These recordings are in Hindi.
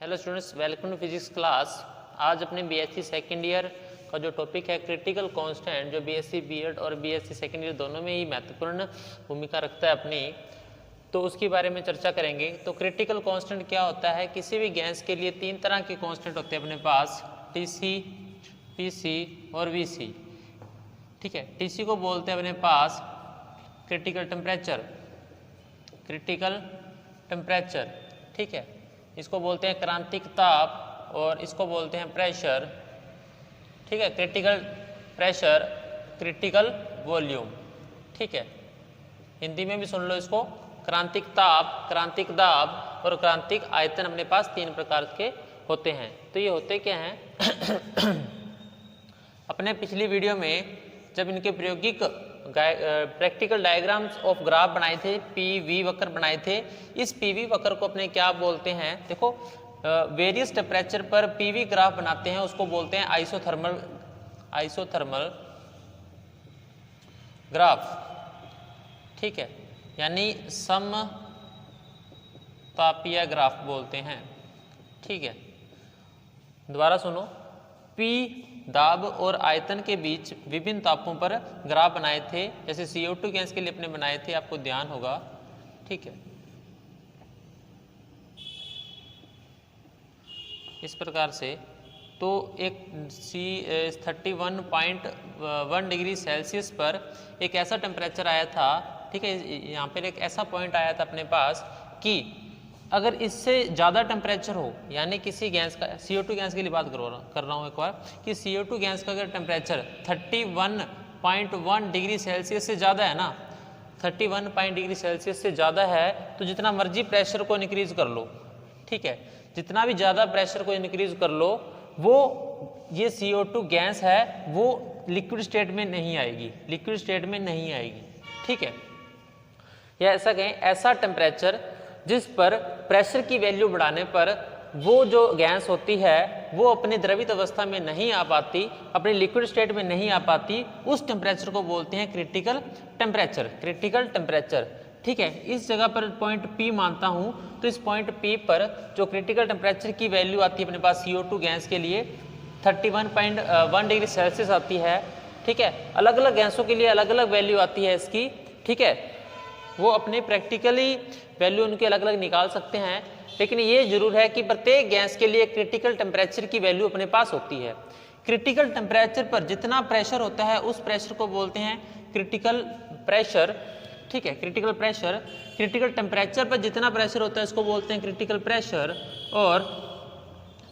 Hello students, welcome to physics class. आज अपने बीएससी सेकेंड ईयर का जो टॉपिक है क्रिटिकल कांस्टेंट, जो बीएससी बीएड और बीएससी सेकेंड ईयर दोनों में ही महत्वपूर्ण भूमिका रखता है अपनी, तो उसके बारे में चर्चा करेंगे। तो क्रिटिकल कांस्टेंट क्या होता है? किसी भी गैस के लिए तीन तरह के कांस्टेंट होते हैं अपने पास, टीसी, पीसी और वीसी। ठीक है, टीसी को बोलते हैं अपने पास क्रिटिकल टेम्परेचर, क्रिटिकल टेम्परेचर। ठीक है, इसको बोलते हैं क्रांतिक ताप और इसको बोलते हैं प्रेशर। ठीक है, क्रिटिकल प्रेशर, क्रिटिकल वॉल्यूम। ठीक है, हिंदी में भी सुन लो इसको, क्रांतिक ताप, क्रांतिक दाब और क्रांतिक आयतन अपने पास तीन प्रकार के होते हैं। तो ये होते क्या हैं? अपने पिछली वीडियो में जब इनके प्रायोगिक प्रैक्टिकल डायग्राम्स ऑफ ग्राफ बनाए थे, पीवी वक्र बनाए थे, इस पीवी वक्र को अपने क्या बोलते हैं? देखो, वेरियस टेम्परेचर पर पीवी ग्राफ बनाते हैं, उसको बोलते हैं आइसोथर्मल, आइसोथर्मल ग्राफ। ठीक है, यानी समतापीय ग्राफ बोलते हैं। ठीक है, दोबारा सुनो, पी दाब और आयतन के बीच विभिन्न तापों पर ग्राफ बनाए थे, जैसे CO2 गैस के लिए अपने बनाए थे, आपको ध्यान होगा। ठीक है, इस प्रकार से। तो एक 31.1 डिग्री सेल्सियस पर एक ऐसा टेम्परेचर आया था। ठीक है, यहाँ पर एक ऐसा पॉइंट आया था अपने पास कि अगर इससे ज़्यादा टेम्परेचर हो, यानी किसी गैस का, CO2 गैस के लिए बात कर रहा हूँ एक बार, कि CO2 गैस का अगर टेम्परेचर 31.1 डिग्री सेल्सियस से ज़्यादा है ना, 31 डिग्री सेल्सियस से ज़्यादा है, तो जितना मर्जी प्रेशर को इंक्रीज कर लो। ठीक है, जितना भी ज़्यादा प्रेशर को इंक्रीज कर लो, वो ये CO2 गैस है वो लिक्विड स्टेट में नहीं आएगी, लिक्विड स्टेट में नहीं आएगी। ठीक है, या ऐसा कहें, ऐसा टेम्परेचर जिस पर प्रेशर की वैल्यू बढ़ाने पर वो जो गैस होती है वो अपनी द्रवित अवस्था में नहीं आ पाती, अपनी लिक्विड स्टेट में नहीं आ पाती, उस टेम्परेचर को बोलते हैं क्रिटिकल टेम्परेचर, क्रिटिकल टेम्परेचर। ठीक है, इस जगह पर पॉइंट P मानता हूँ, तो इस पॉइंट P पर जो क्रिटिकल टेम्परेचर की वैल्यू आती है अपने पास CO2 गैस के लिए 31.1 डिग्री सेल्सियस आती है। ठीक है, अलग अलग गैसों के लिए अलग अलग वैल्यू आती है इसकी। ठीक है, वो अपने प्रैक्टिकली वैल्यू उनके अलग अलग निकाल सकते हैं, लेकिन ये जरूर है कि प्रत्येक गैस के लिए क्रिटिकल टेम्परेचर की वैल्यू अपने पास होती है। क्रिटिकल टेम्परेचर पर जितना प्रेशर होता है उस प्रेशर को बोलते हैं क्रिटिकल प्रेशर। ठीक है, क्रिटिकल प्रेशर, क्रिटिकल टेम्परेचर पर जितना प्रेशर होता है इसको बोलते हैं क्रिटिकल प्रेशर, और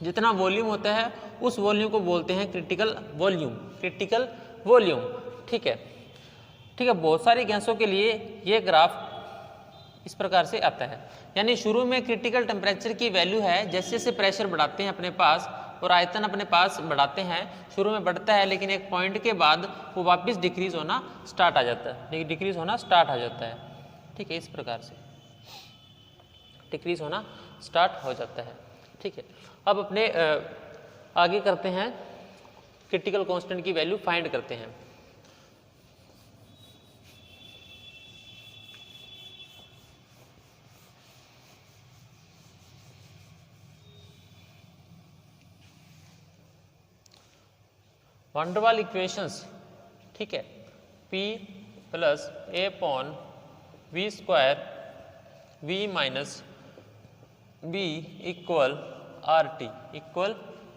जितना वॉल्यूम होता है उस वॉल्यूम को बोलते हैं क्रिटिकल वॉल्यूम, क्रिटिकल वॉल्यूम। ठीक है, ठीक है, बहुत सारी गैसों के लिए ये ग्राफ इस प्रकार से आता है, यानी शुरू में क्रिटिकल टेम्परेचर की वैल्यू है, जैसे जैसे प्रेशर बढ़ाते हैं अपने पास और आयतन अपने पास बढ़ाते हैं, शुरू में बढ़ता है, लेकिन एक पॉइंट के बाद वो वापस डिक्रीज होना स्टार्ट आ जाता है, डिक्रीज होना स्टार्ट आ जाता है। ठीक है, इस प्रकार से डिक्रीज होना स्टार्ट हो जाता है। ठीक है, अब अपने आगे करते हैं, क्रिटिकल कांस्टेंट की वैल्यू फाइंड करते हैं। Van der Waals equations. ठीक है, P plus A upon V square V minus B equal RT, equal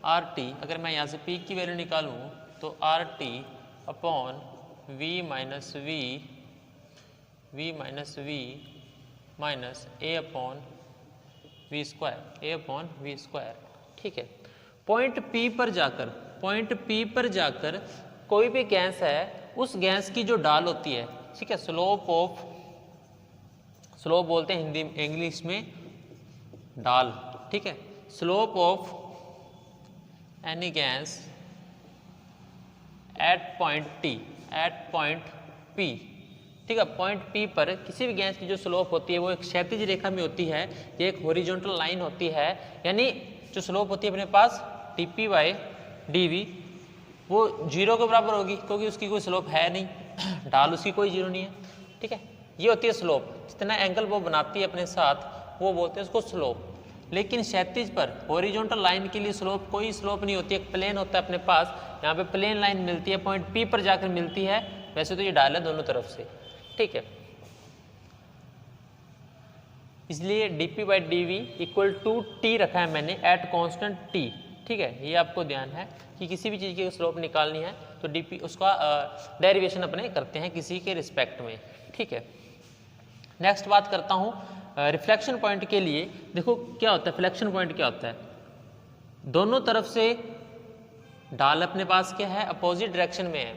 RT। अगर मैं यहाँ से P की वैल्यू निकालूँ तो RT upon V minus V minus A upon V square, A upon V square. ठीक है, पॉइंट P पर जाकर, पॉइंट P पर जाकर कोई भी गैस है, उस गैस की जो ढाल होती है, ठीक है, स्लोप ऑफ, स्लोप बोलते हैं हिंदी इंग्लिश में ढाल। ठीक है, slope of any gas at point T, at point P। ठीक है, पॉइंट P पर किसी भी गैस की जो स्लोप होती है वो एक क्षैतिज रेखा में होती है, ये एक हॉरिजॉन्टल लाइन होती है, यानी जो स्लोप होती है अपने पास dP/dV वो 0 के बराबर होगी, क्योंकि उसकी कोई स्लोप है नहीं, ढाल उसकी कोई 0 नहीं है। ठीक है, ये होती है स्लोप, जितना एंगल वो बनाती है अपने साथ वो बोलते हैं उसको स्लोप। लेकिन क्षैतिज पर हॉरिजॉन्टल लाइन के लिए स्लोप कोई स्लोप नहीं होती, एक प्लेन होता है अपने पास, यहाँ पे प्लेन लाइन मिलती है, पॉइंट P पर जाकर मिलती है। वैसे तो ये ढाल है दोनों तरफ से, ठीक है, इसलिए dp/dv इक्वल टू t रखा है मैंने एट कांस्टेंट t, ठीक है। ये आपको ध्यान है कि किसी भी चीज़ की स्लोप निकालनी है तो dp उसका डेरिवेशन अपने करते हैं किसी के रिस्पेक्ट में, ठीक है। नेक्स्ट बात करता हूँ रिफ्लेक्शन पॉइंट के लिए। देखो क्या होता है, रिफ्लेक्शन पॉइंट क्या होता है, दोनों तरफ से ढाल अपने पास क्या है, अपोजिट डायरेक्शन में है,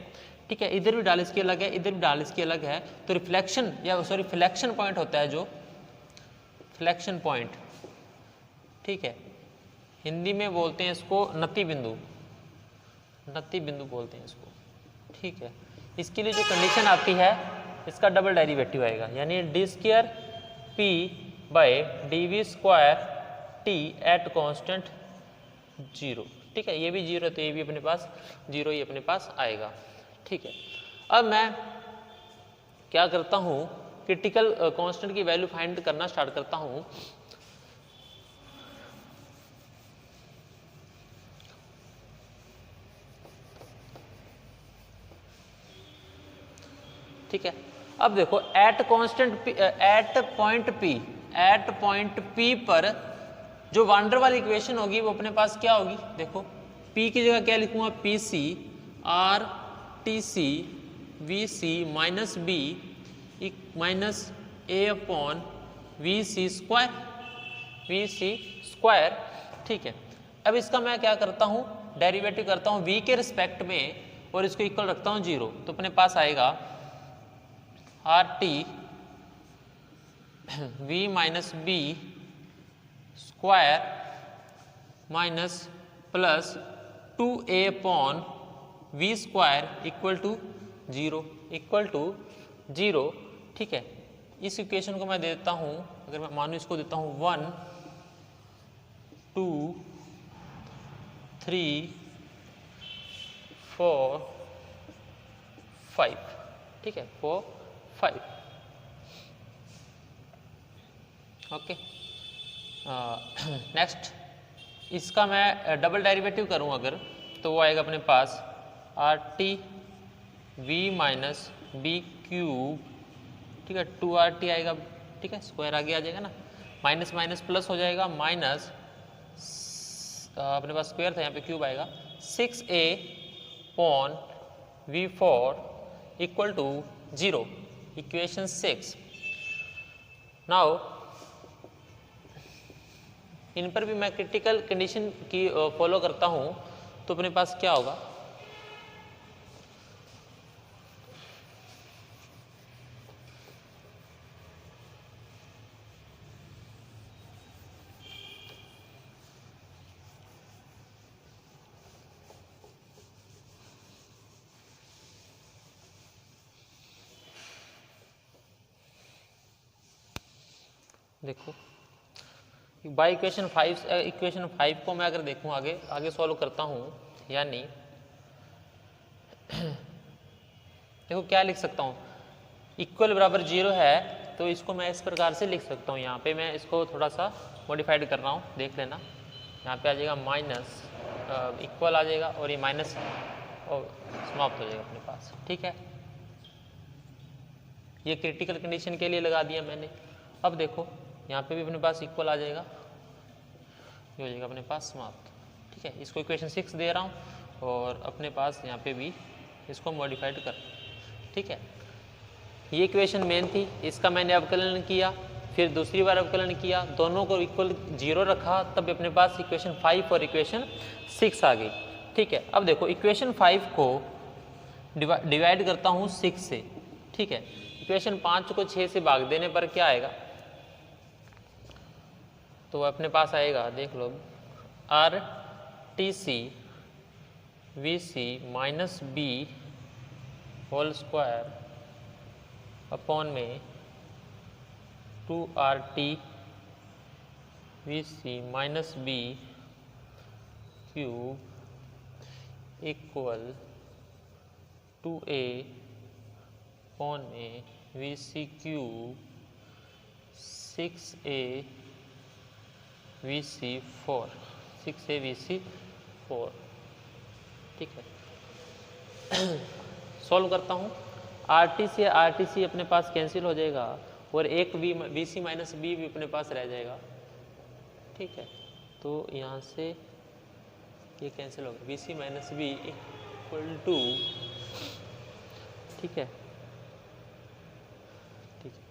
ठीक है। इधर भी ढाल इसकी अलग है, इधर भी ढाल इसकी अलग है, तो रिफ्लेक्शन या सॉरी फ्लेक्शन पॉइंट होता है जो फ्लेक्शन पॉइंट, ठीक है, हिंदी में बोलते हैं इसको नति बिंदु, नति बिंदु बोलते हैं इसको, ठीक है। इसके लिए जो कंडीशन आती है इसका डबल डेरिवेटिव आएगा, यानी d² p/dv² t at constant 0, ठीक है। ये भी 0 तो ये भी अपने पास 0 ही अपने पास आएगा, ठीक है। अब मैं क्या करता हूँ, क्रिटिकल कांस्टेंट की वैल्यू फाइंड करना स्टार्ट करता हूँ। ठीक है, अब देखो at constant eight point P पर जो वांडर वाली इक्वेशन होगी वो अपने पास क्या होगी, देखो P की जगह क्या लिखूंगा, PC RTC VC minus B minus A/VC², ठीक है। अब इसका मैं क्या करता हूँ, डेरिवेटिव करता हूँ V के रिस्पेक्ट में और इसको इक्वल रखता हूँ 0, तो अपने पास आएगा RT V minus B square minus plus 2A/V² equal to 0, ठीक है। इस इक्वेशन को मैं देता हूँ, अगर मैं मानूँ इसको देता हूँ 1 2 3 4 5, ठीक है, 4 5, ओके। नेक्स्ट इसका मैं डबल डेरिवेटिव करूं अगर, तो वो आएगा अपने पास RT V minus B cube, ठीक है, 2RT आएगा, ठीक है, स्क्वायर आगे आ जाएगा ना, माइनस माइनस प्लस हो जाएगा, माइनस अपने पास स्क्वायर था यहाँ पे क्यूब आएगा, 6A/V4 equal to 0, equation 6। Now इन पर भी मैं क्रिटिकल कंडीशन की फॉलो करता हूं, तो अपने पास क्या होगा, देखो बाई इक्वेशन 5 को मैं अगर देखूं आगे सॉल्व करता हूं, यानी देखो क्या लिख सकता हूं, इक्वल बराबर 0 है, तो इसको मैं इस प्रकार से लिख सकता हूं। यहाँ पे मैं इसको थोड़ा सा मॉडिफाइड कर रहा हूं, देख लेना, यहाँ पे आ जाएगा माइनस, इक्वल आ जाएगा और ये माइनस और समाप्त हो जाएगा अपने पास, ठीक है। ये क्रिटिकल कंडीशन के लिए लगा दिया मैंने। अब देखो यहाँ पे भी अपने पास इक्वल आ जाएगा, ये हो जाएगा अपने पास समाप्त, ठीक है। इसको इक्वेशन 6 दे रहा हूँ और अपने पास यहाँ पे भी इसको मॉडिफाइड कर, ठीक है। ये इक्वेशन मेन थी, इसका मैंने अवकलन किया, फिर दूसरी बार अवकलन किया, दोनों को इक्वल 0 रखा, तब अपने पास इक्वेशन 5 और इक्वेशन 6 आ गई, ठीक है। अब देखो इक्वेशन 5 को डिवाइड करता हूँ 6 से, ठीक है। इक्वेशन 5 को 6 से भाग देने पर क्या आएगा, तो अपने पास आएगा, देख लो, RTC VC minus B whole square upon में 2RT VC minus B cube equal 2A upon में VC cube 6A VC4, 6A VC4, ठीक है। सॉल्व करता हूँ। RT से RTC अपने पास कैंसिल हो जाएगा और एक VC माइनस B भी अपने पास रह जाएगा, ठीक है। तो यहाँ से ये कैंसिल होगा, VC minus B equal two, ठीक है, ठीक है,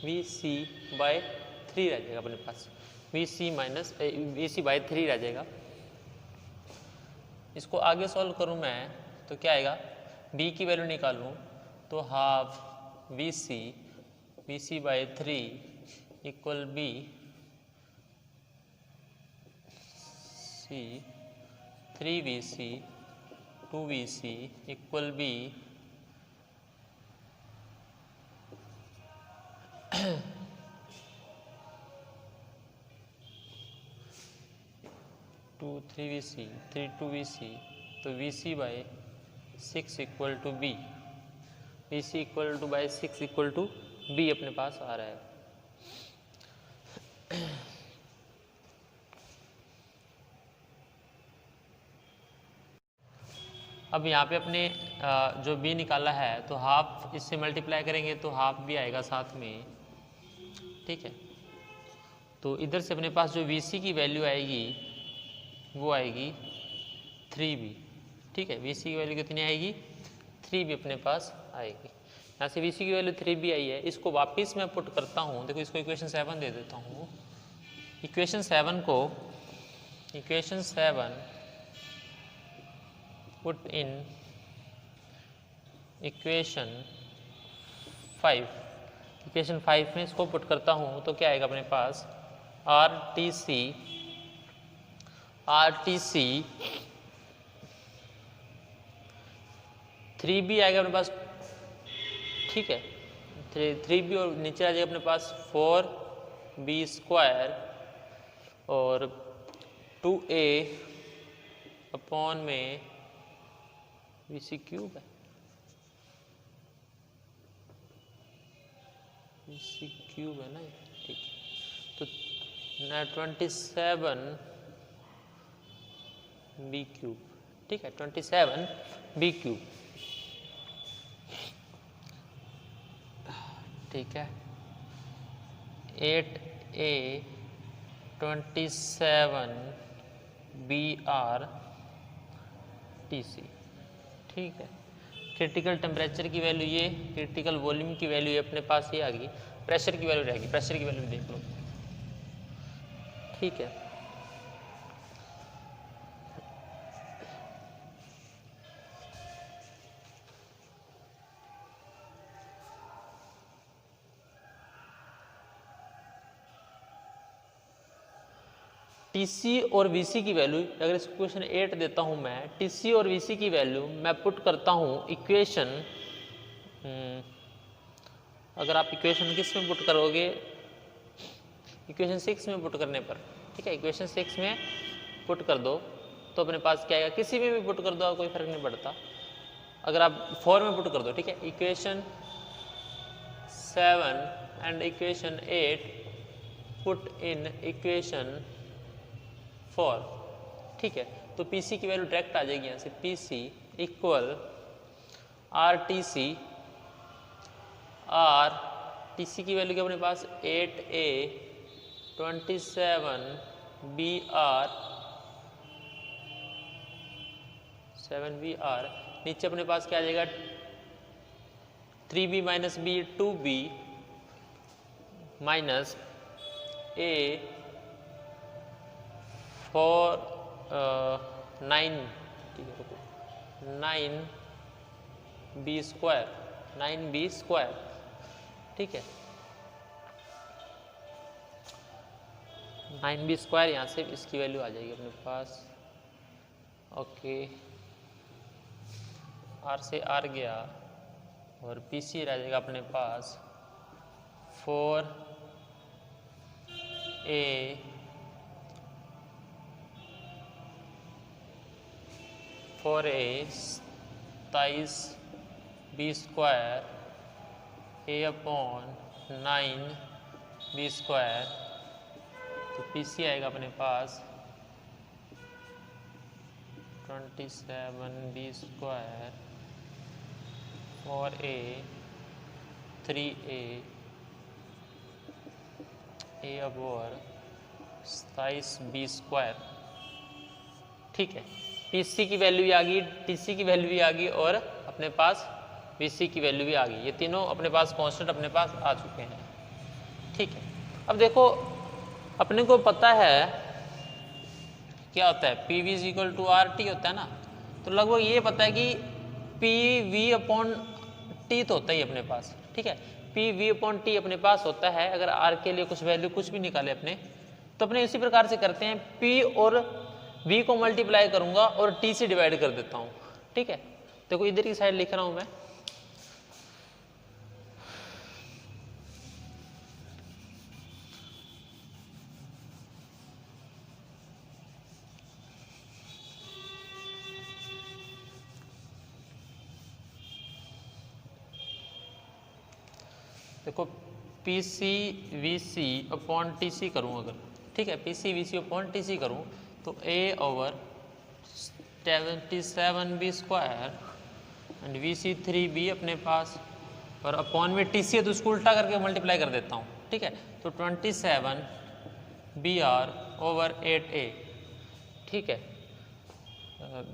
VC/3 रह जाएगा अपने पास, VC/3 रह जाएगा। इसको आगे सॉल्व करूँ मैं तो क्या आएगा, B की वैल्यू निकालूँ तो half VC/3 equal B, C 3VC 2VC equal B, 3VC 2VC, तो VC/6 equal to B, VC equal to by 6 equal to B अपने पास आ रहा है। अब यहाँ पे अपने जो B निकाला है तो हाफ इससे मल्टीप्लाई करेंगे तो हाफ भी आएगा साथ में, ठीक है। तो इधर से अपने पास जो VC की वैल्यू आएगी वो आएगी 3B, ठीक है। VC की वैल्यू कितनी आएगी, 3B अपने पास आएगी। यहाँ से VC की वैल्यू 3B आई है, इसको वापस मैं पुट करता हूँ। देखो इसको इक्वेशन 7 दे देता हूँ। इक्वेशन 7 को, equation 7 put in equation 5, equation 5 में इसको पुट करता हूँ तो क्या आएगा अपने पास, RTC 3B आएगा अपने पास, ठीक है। 3B और नीचे आ जाएगा अपने पास 4B² और 2A अपॉन में VC³ है, VC³ है ना, ठीक। तो 27B³, ठीक है, 27B³, ठीक है। 8A 27BRTC, ठीक है। क्रिटिकल टेम्परेचर की वैल्यू ये, क्रिटिकल वॉल्यूम की वैल्यू ये अपने पास ये आ गई, प्रेशर की वैल्यू रहेगी, प्रेशर की वैल्यू देख लो, ठीक है। TC और VC की वैल्यू, अगर इस क्वेश्चन 8 देता हूं मैं, TC और VC की वैल्यू मैं पुट करता हूं इक्वेशन, अगर आप इक्वेशन किस में पुट करोगे, इक्वेशन 6 में पुट करने पर, ठीक है। इक्वेशन 6 में पुट कर दो तो अपने पास क्या आएगा, किसी में भी पुट कर दो कोई फर्क नहीं पड़ता। अगर आप 4 में पुट कर दो, ठीक है, equation 7 and equation 8 put in equation 4, ठीक है। तो PC की वैल्यू डायरेक्ट आ जाएगी यहाँ से, PC इक्वल RTC की वैल्यू क्या अपने पास 8A 27BR 7BR, नीचे अपने पास क्या आ जाएगा 3B minus B 2B minus A 9, ठीक है, 9B², ठीक है। 9B² यहाँ से इसकी वैल्यू आ जाएगी अपने पास, ओके। R से R गया और PC रह जाएगा अपने पास 4A 27B² A upon 9B² तो PC आएगा अपने पास 27B square 4A 3A A over 27B square. ठीक है, PC की वैल्यू भी आ गई, TC की वैल्यू भी आ गई और अपने पास VC की वैल्यू भी आ गई। ये तीनों अपने पास कांस्टेंट अपने पास आ चुके हैं। ठीक है, अब देखो अपने को पता है क्या होता है, PV is equal to RT होता है ना, तो लगभग ये पता है कि PV अपॉन T तो होता ही अपने पास। ठीक है, PV अपॉन T अपने पास होता है। अगर R के लिए कुछ वैल्यू कुछ भी निकाले अपने, तो अपने इसी प्रकार से करते हैं, P और V को मल्टीप्लाई करूंगा और T से डिवाइड कर देता हूँ। ठीक है, देखो इधर की साइड लिख रहा हूँ मैं, देखो PC VC अपॉन TC करूँ अगर, ठीक है, PC VC अपॉन TC करूँ तो A over 77B square and VC 3B अपने पास, और अपॉन में TC है तो उसको उल्टा करके मल्टीप्लाई कर देता हूँ। ठीक है, तो 27BR ओवर 8A। ठीक है,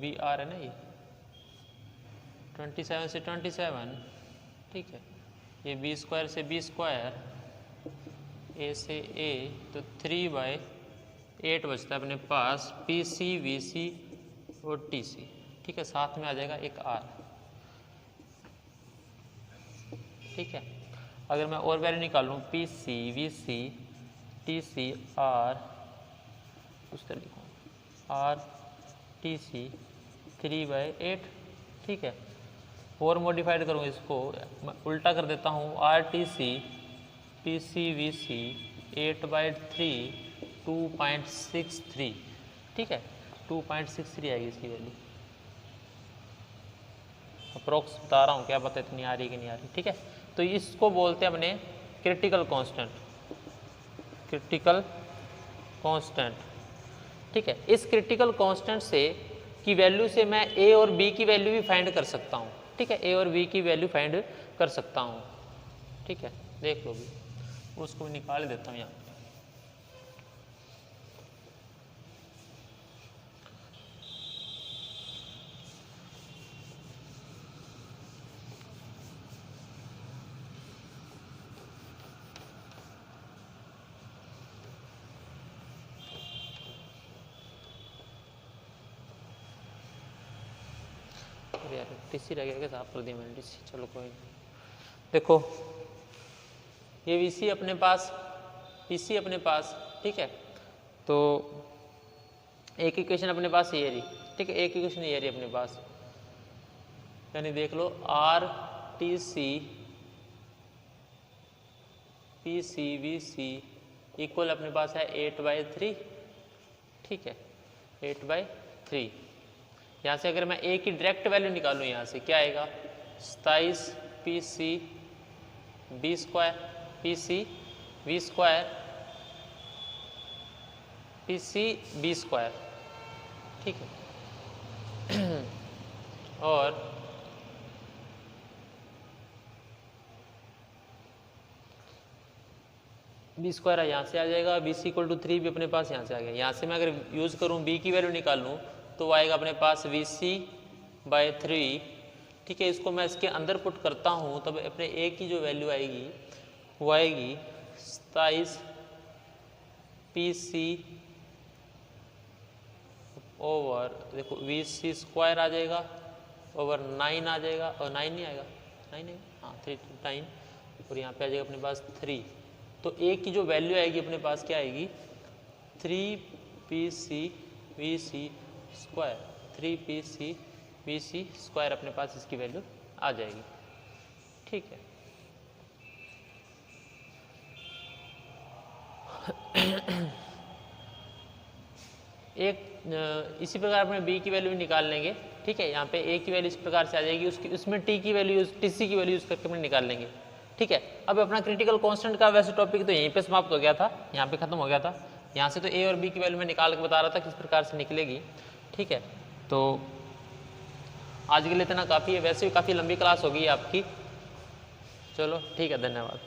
BR है ना ये, 27 से 27। ठीक है, ये B स्क्वायर से B स्क्वायर, A से A, तो 3/8 बचता है अपने पास PC VC और TC। ठीक है, साथ में आ जाएगा एक R। ठीक है, अगर मैं और वैल्यू निकालूँ PC VC TC R, उस तरह लिखूँ R TC 3/8। ठीक है, और मॉडिफाइड करूँ इसको, मैं उल्टा कर देता हूँ, RTC PC VC 8/3 2.63। ठीक है, 2.63 आएगी इसकी वैल्यू, अप्रोक्स बता रहा हूँ, क्या पता इतनी आ रही कि नहीं आ रही। ठीक है, तो इसको बोलते हैं अपने क्रिटिकल कांस्टेंट, क्रिटिकल कांस्टेंट। ठीक है, इस क्रिटिकल कांस्टेंट से की वैल्यू से मैं A और B की वैल्यू भी फाइंड कर सकता हूँ। ठीक है, A और B की वैल्यू फाइंड कर सकता हूँ। ठीक है, देख लो भी, उसको भी निकाल देता हूँ यहाँ। यार TC रह गया, साफ कर दिया मैंने TC, चलो कोई नहीं। देखो ये VC अपने पास, PC अपने पास। ठीक है, तो एक इक्वेशन अपने पास ये रही। ठीक है, एक इक्वेशन ये रही अपने पास, यानी देख लो RTC PC VC इक्वल अपने पास है 8/3। ठीक है, 8/3। यहाँ से अगर मैं A की डायरेक्ट वैल्यू निकालूँ, यहाँ से क्या आएगा, 27 PC B square PC V square PC B square. ठीक है, और B स्क्वायर यहाँ से आ जाएगा, BC इक्वल टू 3 भी अपने पास यहाँ से आ गया। यहाँ से मैं अगर यूज़ करूँ B की वैल्यू निकालूँ तो आएगा अपने पास VC/3। ठीक है, इसको मैं इसके अंदर पुट करता हूँ, तब अपने A की जो वैल्यू आएगी वो आएगी 27 PC ओवर, देखो VC स्क्वायर आ जाएगा ओवर 9 आ जाएगा, और 9 नहीं आएगा, 9 है, हाँ 9, और यहाँ पे आ जाएगा अपने पास 3। तो A की जो वैल्यू आएगी अपने पास क्या आएगी, 3PC VC square, 3PC VC square अपने पास इसकी वैल्यू आ जाएगी। ठीक है, एक इसी प्रकार अपने B की वैल्यू भी निकाल लेंगे। ठीक है, यहाँ पे A की वैल्यू इस प्रकार से आ जाएगी, उसकी उसमें T की वैल्यू TC की वैल्यू यूज करके अपने निकाल लेंगे। ठीक है, अब अपना क्रिटिकल कांस्टेंट का वैसे टॉपिक तो यहीं पे समाप्त हो गया था, यहाँ पे खत्म हो गया था। यहाँ से तो ए और बी की वैल्यू मैं निकाल के बता रहा था किस प्रकार से निकलेगी। ठीक है, तो आज के लिए इतना काफ़ी है, वैसे भी काफ़ी लंबी क्लास होगी आपकी। चलो ठीक है, धन्यवाद।